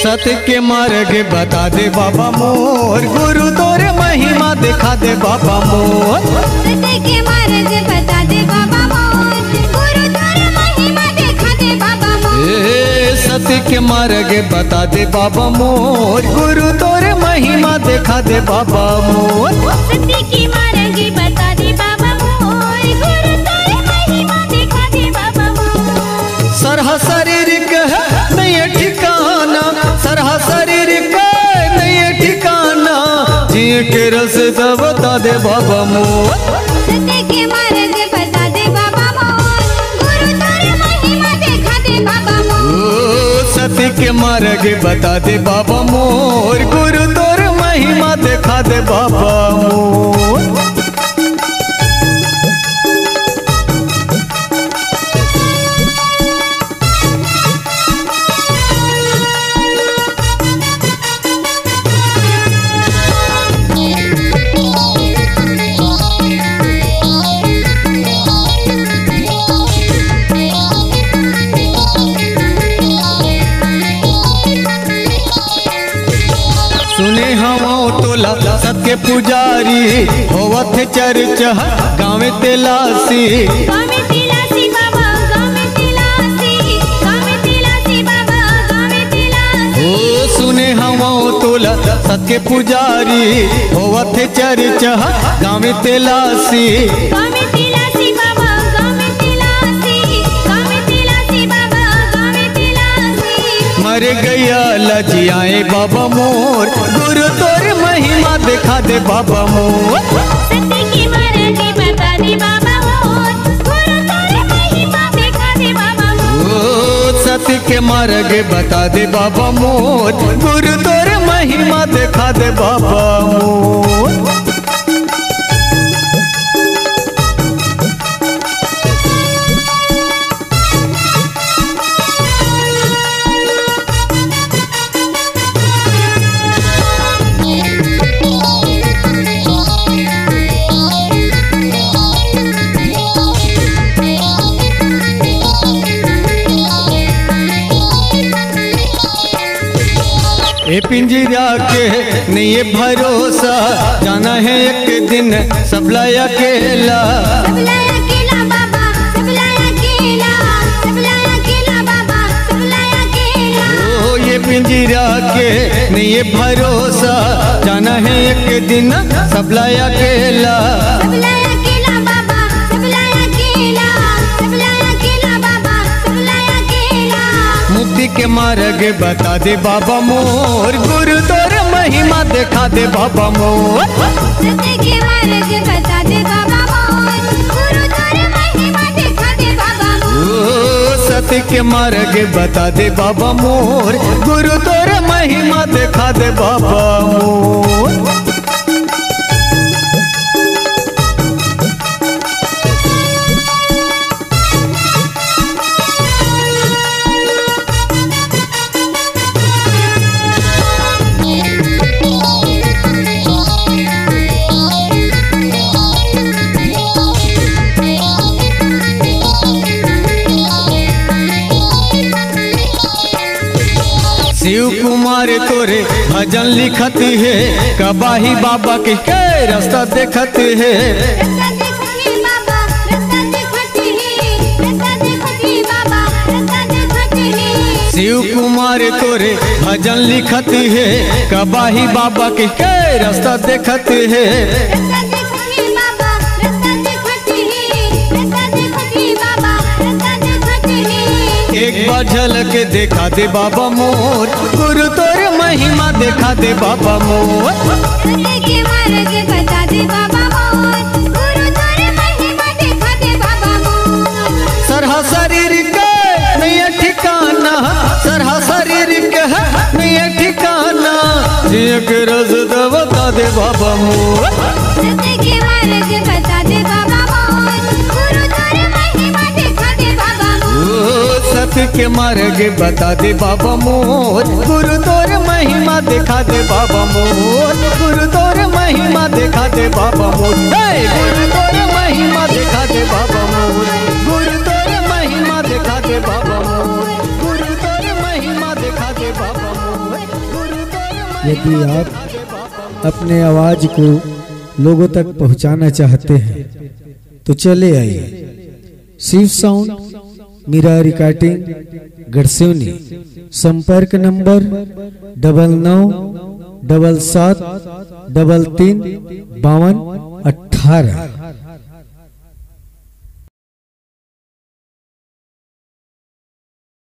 सत्य के मार्ग बता दे बाबा मोर, गुरु तोरे महिमा दिखा दे बाबा मोर। सत्य के मार्ग बता दे बाबा मोर, गुरु तोरे महिमा दिखा दे बाबा मोर। सत्य के मार्ग बता दे बाबा मोर, गुरु तोरे महिमा दिखा दे बाबा मोर। सत्य के मार्ग बता दे बाबा मोर, गुरु तोरे महिमा दिखा दे बाबा मोर। सरहा शरीर है नहीं ठिकाना, सरहा शरीर का नहीं ठिकाना, जिए के रस बता दे बाबा मोर। सत्य के मार्ग बता दे बाबा मोर, गुरु तोरे महिमा दिखा दे बाबा मोर। सत्य के मार्ग बता दे बाबा मोर, गुरु तोरे महिमा दिखा दे बाबा मोर। सुने हम तोला सबके पुजारी, होवत चर्चा गाँव तेलासी। गाँव तेलासी बाबा, गाँव तेलासी, गाँव तेलासी बाबा, गाँव तेलासी। ओ सुने हम तोला सबके पुजारी, होवत चर्चा गाँव तेलासी। गाँव तेलासी बाबा, गाँव तेलासी, गाँव तेलासी बाबा, गाँव तेलासी। मर गया लजियाए बाबा मोर, गुरु तोर महिमा दिखा दे बाबा मोर। सत्य के मार्ग बता दे बाबा मोर, गुरु तोरे महिमा दिखा दे बाबा मोर। सत्य के मार्ग बता दे बाबा मोर, गुरु तोर महिमा दिखा दे बाबा मोर। ए पिंजरा के नहीं ये भरोसा, जाना है एक दिन सबला अकेला। सबला अकेला बाबा, सबला अकेला, सबला अकेला बाबा, सबला अकेला। ओ ये पिंजरा के नहीं ये भरोसा, जाना है एक दिन सबला अकेला। सबला अकेला बाबा, सबला अकेला, सबला अकेला बाबा, सबला अकेला। मुक्ति के मार्ग बता दे बाबा मोर, गुरु तोर महिमा दिखा दे बाबा मोर। सत्य के मार्ग बता दे बाबा मोर, गुरु तोरे महिमा दिखा दे बाबा मोर। सत्य के मार्ग बता दे बाबा मोर, गुरु तोर महिमा दिखा दे बाबा मोर। शिव कुमार तोरे भजन लिखत है, कबाही बाबा के रास्ता देखत है। रास्ता देखत है बाबा, रास्ता देखत है, रास्ता देखत है बाबा, रास्ता देखत है। शिव कुमार तोरे भजन लिखत है, कबाही बाबा के रास्ता देखत है। रास्ता देखत है बाबा, रास्ता देखत है, रास्ता देखत है बाबा, रास्ता देखत है। एक बार झलक देखा दे बाबा मोर, गुरु तोर महिमा दिखा दे बाबा मोर। सत्य के मार्ग बता दे बाबा मोर, गुरु तोरे महिमा दिखा दे बाबा मोर। सरहा शरीर के नहीं ठिकाना, सरहा शरीर के नहीं ठिकाना, जिए के रास्ता बता दे बाबा मोर। सत्य के मार्ग बता दे बाबा मोर, गुरु तोर महिमा दिखा दे बाबा मोर। सत्य के मार्ग बता दे बाबा मोर, गुरु तोर महिमा दिखा दे बाबा मोर। गुरु तोर महिमा दिखा दे बाबा मोर, गुरु तोर महिमा दिखा दे बाबा मोर। गुरु तोर महिमा दिखा दे बाबा मोर, गुरु तोर महिमा दिखा दे बाबा मोर। गुरु तोर यदि आप अपने आवाज को लोगों तक पहुंचाना चाहते हैं तो चले आइए शिव साउंड मीरा रिकॉर्डिंग गढ़सिवनी। संपर्क नंबर 9977 33 52 18।